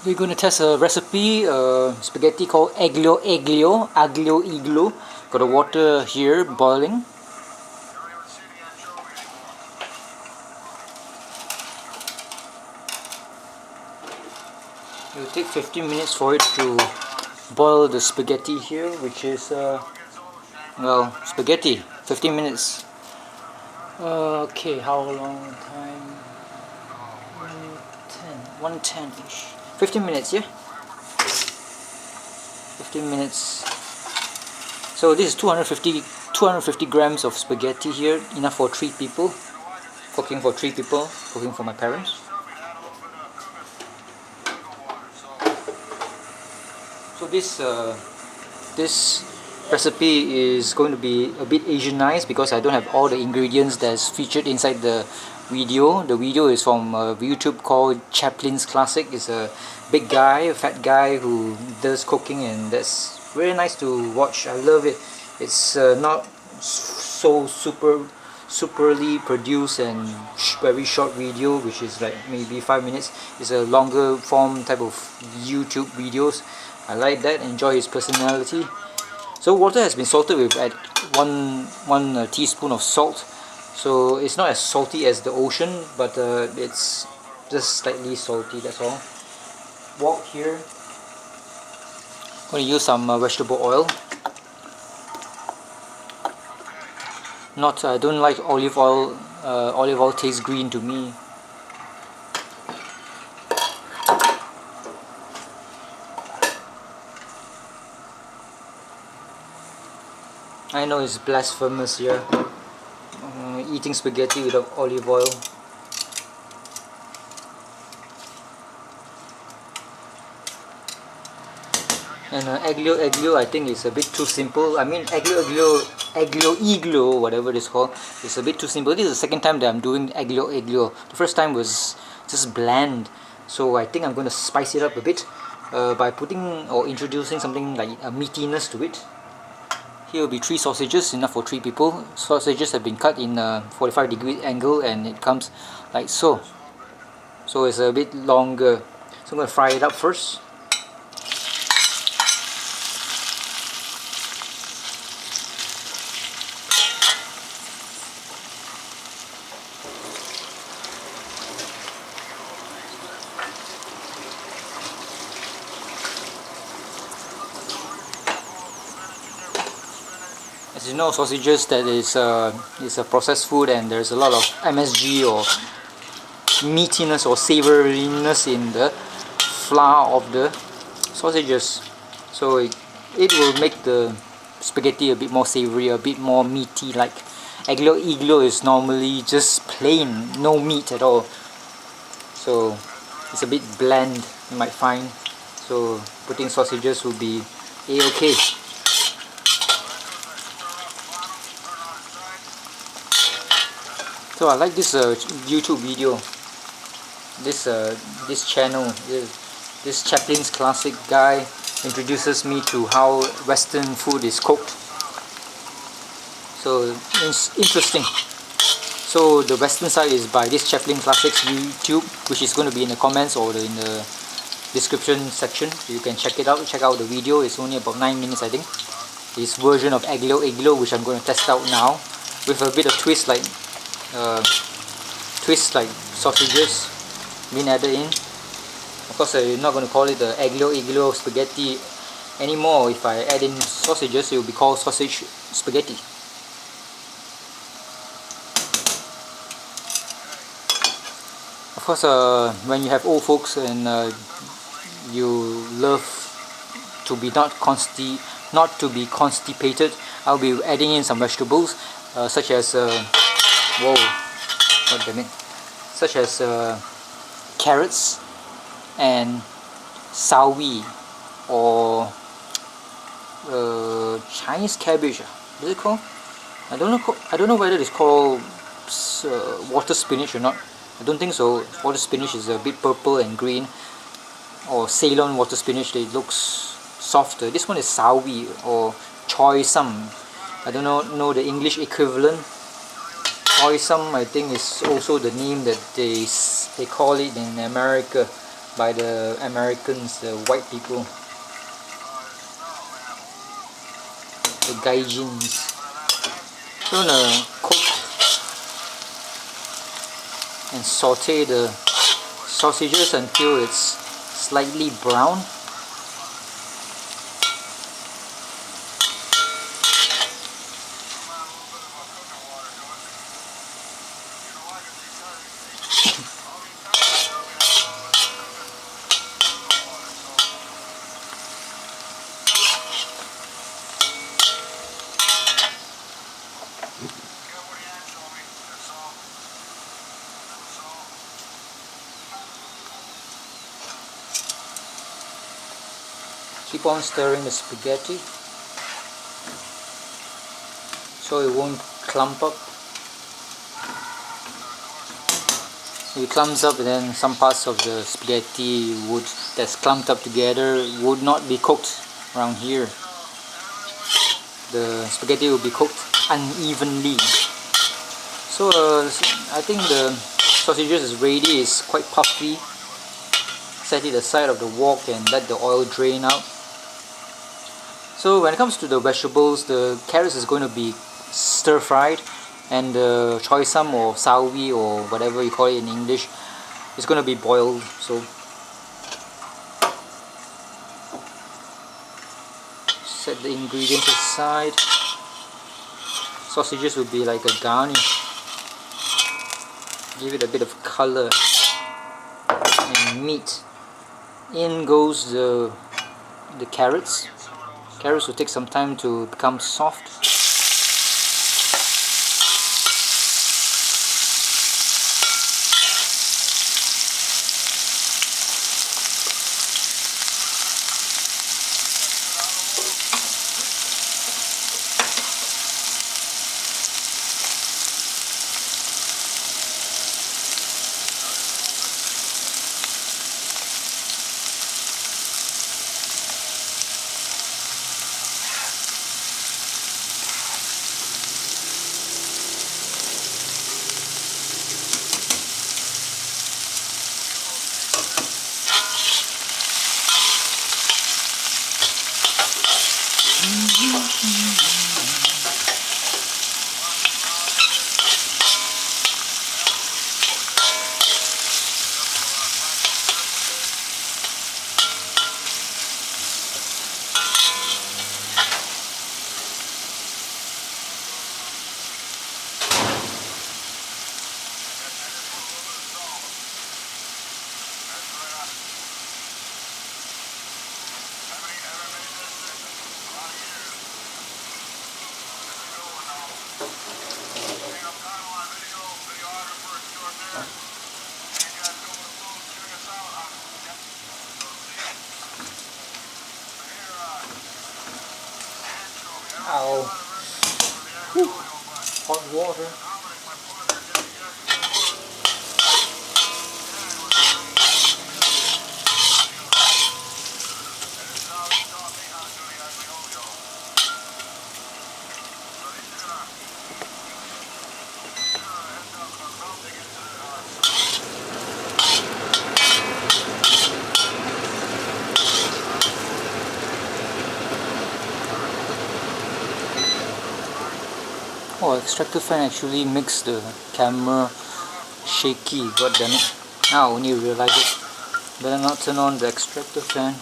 We're going to test a recipe, spaghetti called Aglio. Got the water here boiling. It will take 15 minutes for it to boil the spaghetti here, which is, well, spaghetti. 15 minutes. Okay, how long time? 110-ish. 15 minutes, yeah? 15 minutes. So this is 250 grams of spaghetti here, enough for 3 people. Cooking for 3 people, cooking for my parents. So this recipe is going to be a bit Asianized because I don't have all the ingredients that's featured inside the video. The video is from YouTube called Chaplin's Classic. It's a big guy, a fat guy who does cooking, and that's very nice to watch. I love it. It's not so superly produced and very short video, which is like maybe 5 minutes. It's a longer form type of YouTube videos. I like that. Enjoy his personality. So water has been salted with at one teaspoon of salt. So it's not as salty as the ocean, but it's just slightly salty. That's all. Wok here. I'm going to use some vegetable oil. I don't like olive oil. Olive oil tastes green to me. I know it's blasphemous here, eating spaghetti without olive oil. And Aglio, I think is a bit too simple. I mean, Aglio, whatever it's called, is a bit too simple. This is the second time that I'm doing Aglio. The first time was just bland, so I think I'm going to spice it up a bit by putting or introducing something like a meatiness to it. Here will be 3 sausages, enough for 3 people. Sausages have been cut in a 45-degree angle, and it comes like so. So it's a bit longer. So I'm going to fry it up first. As you know, sausages that is a processed food, and there's a lot of MSG or meatiness or savouriness in the flour of the sausages. So it will make the spaghetti a bit more savoury, a bit more meaty. Like Aglio is normally just plain, no meat at all. So it's a bit bland, you might find. So putting sausages will be a-okay. So I like this YouTube video, this channel, this Chaplin's Classic guy introduces me to how Western food is cooked. So it's interesting. So the Western side is by this Chaplin Classics YouTube, which is going to be in the comments or in the description section. You can check it out. Check out the video. It's only about 9 minutes, I think. This version of Aglio, which I'm going to test out now, with a bit of twist like sausages being added in. Of course, you're not going to call it the Aglio spaghetti anymore. If I add in sausages, it will be called sausage spaghetti. Of course, when you have old folks and you love to be not to be constipated, I'll be adding in some vegetables such as such as carrots and sawi, or Chinese cabbage. Is it called? I don't know whether it's called water spinach or not. I don't think so. Water spinach is a bit purple and green, or Ceylon water spinach. It looks softer. This one is sawi or choy sum. I don't know the English equivalent. Choy sum, I think, is also the name that they call it in America. by the Americans, the white people, the gaijins. So I'm gonna cook and saute the sausages until it's slightly brown. Keep on stirring the spaghetti so it won't clump up. If it clumps up, then some parts of the spaghetti that's clumped up together would not be cooked around here. The spaghetti will be cooked unevenly. So I think the sausages is ready. It's quite puffy. Set it aside of the wok and let the oil drain out. So when it comes to the vegetables, the carrots is going to be stir fried, and the choy sum or sawi or whatever you call it in English is going to be boiled. So set the ingredients aside. Sausages will be like a garnish. Give it a bit of color. And meat. In goes the carrots. Carrots will take some time to become soft. Ow. Whew. Hot water. Oh, extractor fan actually makes the camera shaky. God damn it! Now I only realize it. Better not turn on the extractor fan.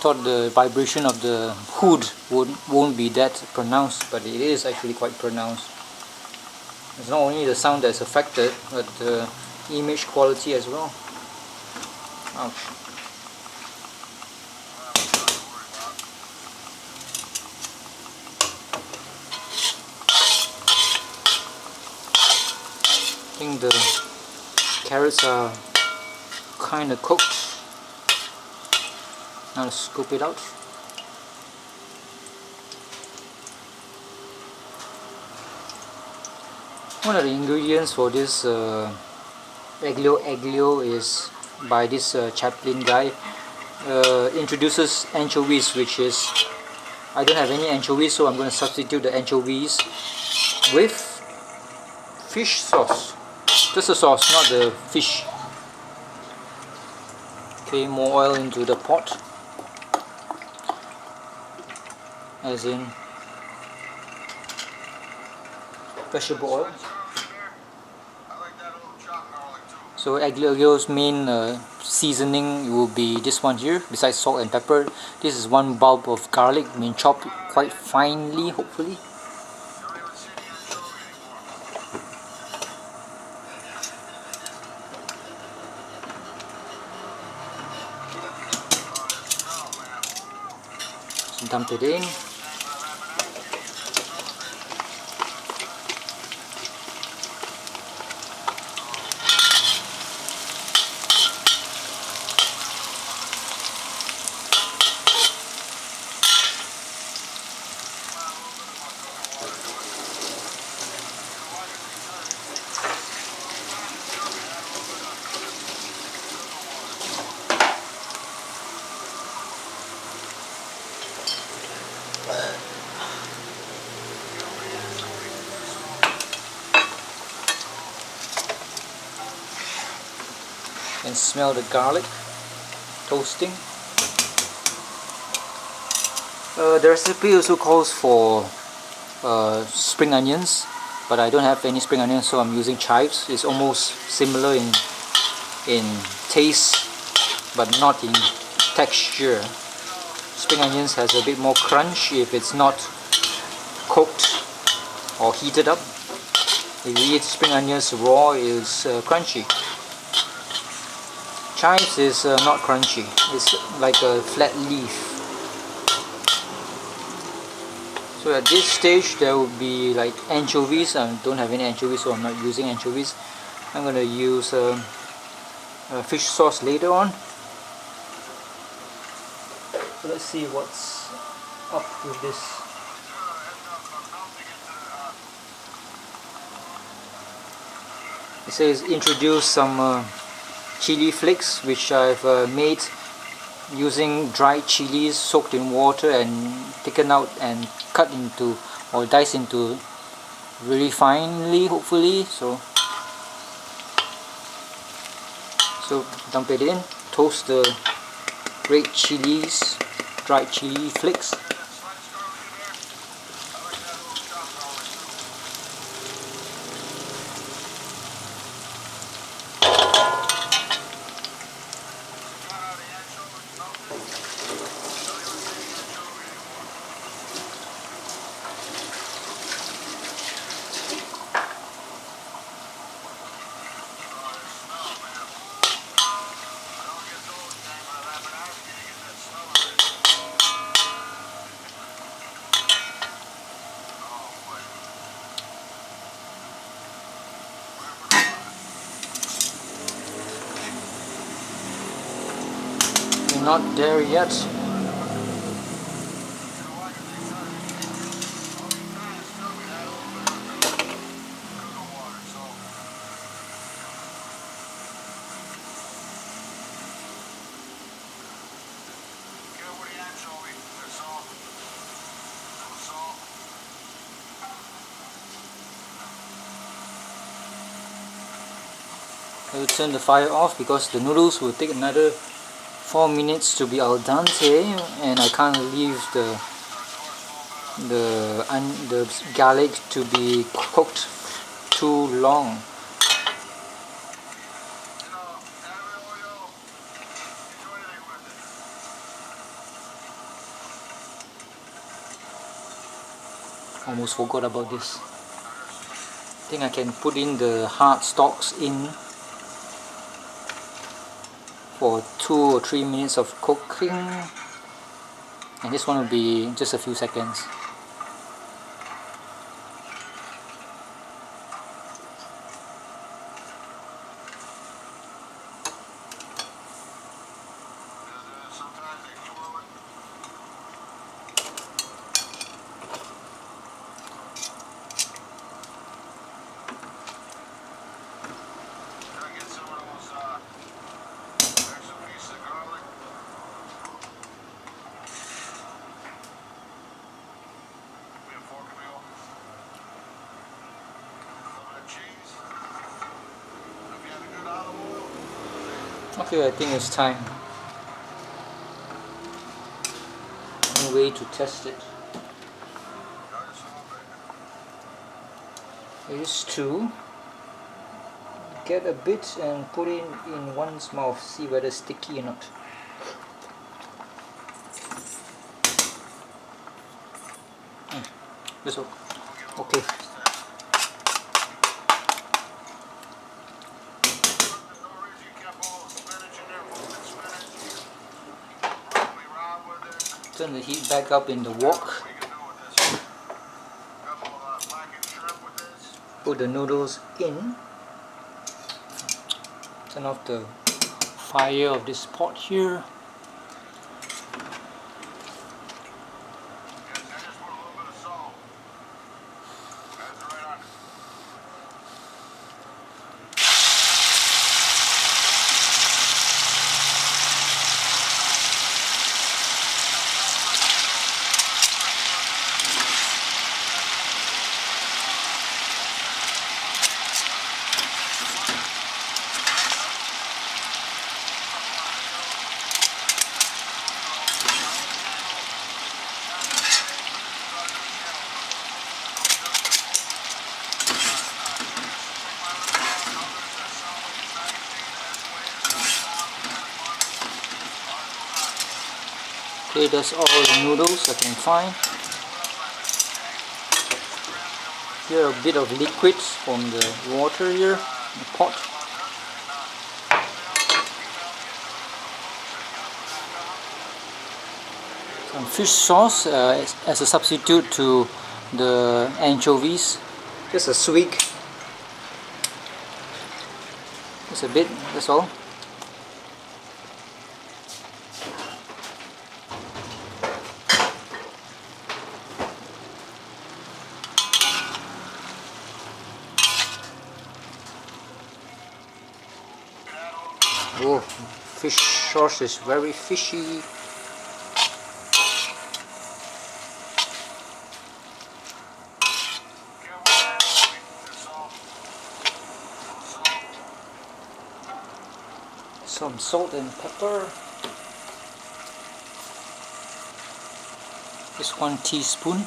Thought the vibration of the hood won't be that pronounced, but it is actually quite pronounced. It's not only the sound that's affected, but the image quality as well. Ouch. I think the carrots are kind of cooked. Now let's scoop it out. One of the ingredients for this Aglio is by this Chaplin guy. Introduces anchovies, which is, I don't have any anchovies, so I'm going to substitute the anchovies with fish sauce. Just the sauce, not the fish. Okay, more oil into the pot. As in vegetable oil. So Aglio's main seasoning will be this one here, besides salt and pepper. This is one bulb of garlic, chopped quite finely, hopefully. So dump it in. And smell the garlic toasting. The recipe also calls for spring onions, but I don't have any spring onions, so I'm using chives. It's almost similar in taste, but not in texture. Spring onions has a bit more crunch if it's not cooked or heated up. If you eat spring onions raw, it's crunchy. Chives is not crunchy, it's like a flat leaf. So at this stage there will be like anchovies. I don't have any anchovies, so I'm not using anchovies. I'm going to use fish sauce later on. So let's see what's up with this. It says introduce some chili flakes, which I've made using dried chilies soaked in water and taken out and cut into or diced into very finely, hopefully. So dump it in, toast the red chilies, dried chili flakes. We're not there yet. I will turn the fire off because the noodles will take another 4 minutes to be al dente, and I can't leave the garlic to be cooked too long. Almost forgot about this. I think I can put in the hard stalks in for 2 or 3 minutes of cooking, and this one will be just a few seconds. Okay, I think it's time. No way to test it is to get a bit and put it in one's mouth, see whether it's sticky or not. This one. Okay. Turn the heat back up in the wok. Put the noodles in. Turn off the fire of this pot here. Okay, that's all the noodles I can find. Here a bit of liquid from the water here, the pot. Some fish sauce as a substitute to the anchovies. Just a swig. Just a bit, that's all. Oh, fish sauce is very fishy. Some salt and pepper. Just 1 teaspoon.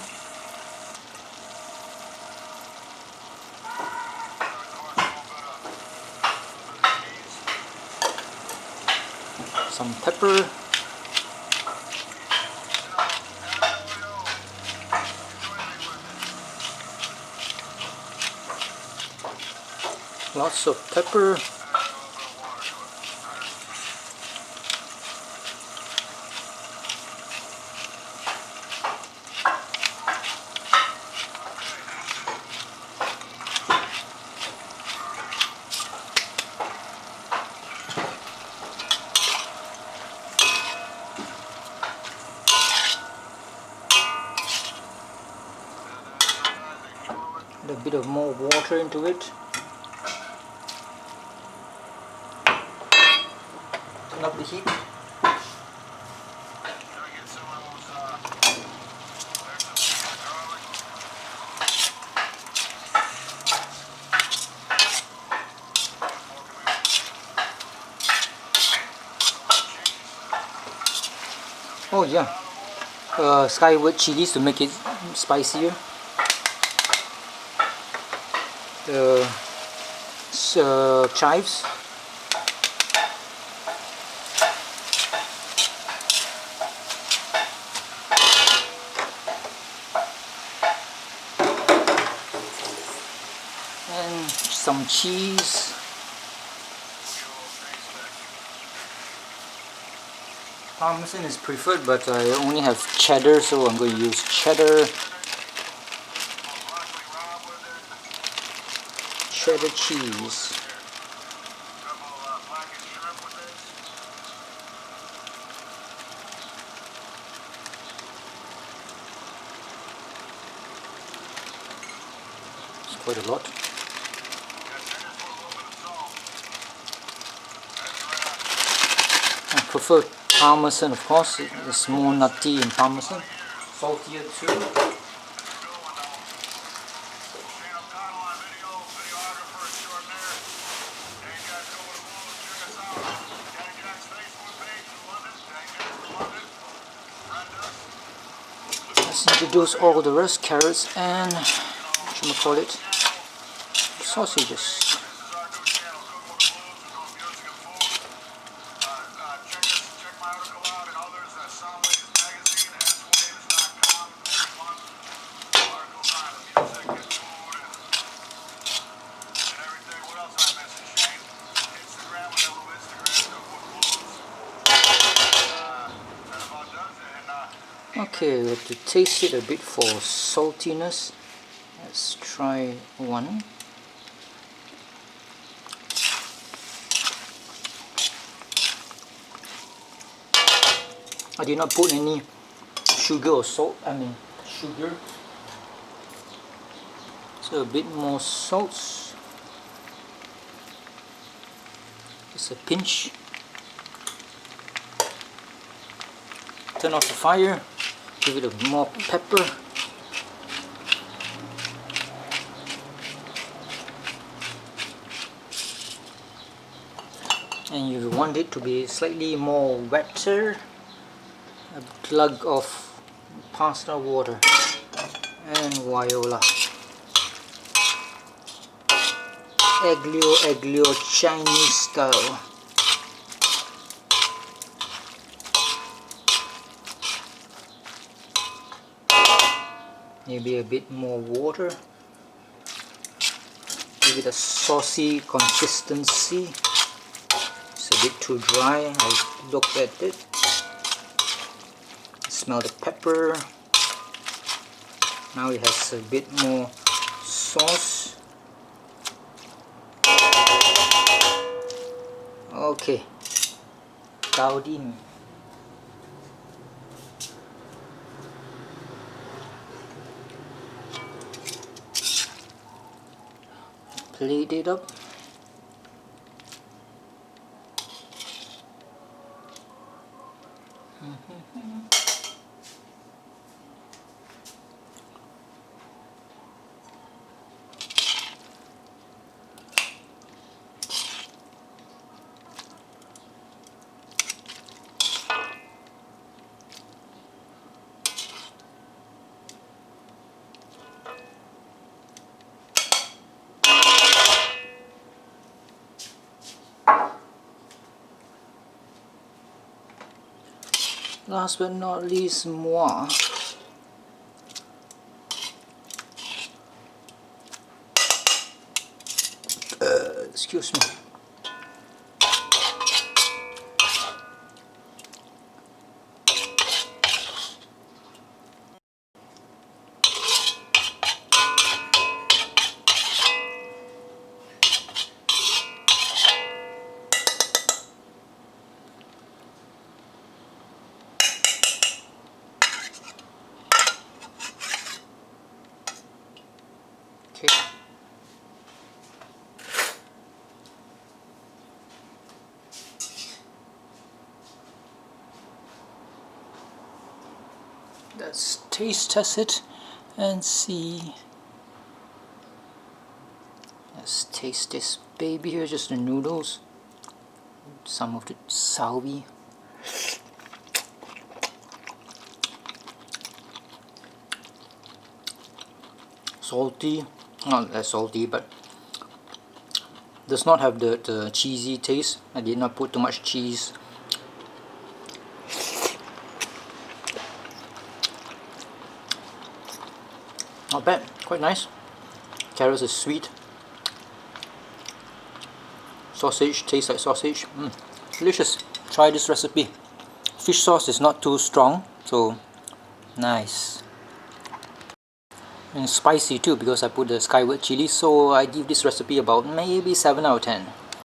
Some pepper. Lots of pepper. Add a bit of more water into it. Turn up the heat. Oh yeah, skyward chilies to make it spicier. The chives. And some cheese. Parmesan is preferred, but I only have cheddar, so I'm going to use cheddar. Cheddar cheese. It's quite a lot. I prefer Parmesan, of course. It's more nutty in Parmesan. Saltier too. introduce all the rest, carrots and whatchamacallit, sausages. Okay, we have to taste it a bit for saltiness. Let's try one. I did not put any sugar or salt, sugar. So a bit more salt. Just a pinch. Turn off the fire. Give it a bit more pepper. And you want it to be slightly more wetter. A glug of pasta water and viola. Aglio Chinese style. Maybe a bit more water. Give it a saucy consistency. It's a bit too dry. I looked at it. Smell the pepper. Now it has a bit more sauce. Okay, Gaudin. Plate it up. Last but not least, moi. Excuse me. Okay. Let's taste test it and see. Let's taste this baby here, just the noodles. Some of the salvi. Salty, not that salty, but does not have the cheesy taste. I did not put too much cheese. Not bad, quite nice. Carrots is sweet. Sausage tastes like sausage. Delicious. Try this recipe. Fish sauce is not too strong, so nice. And spicy too, because I put the skyward chili, so I give this recipe about maybe 7 out of 10.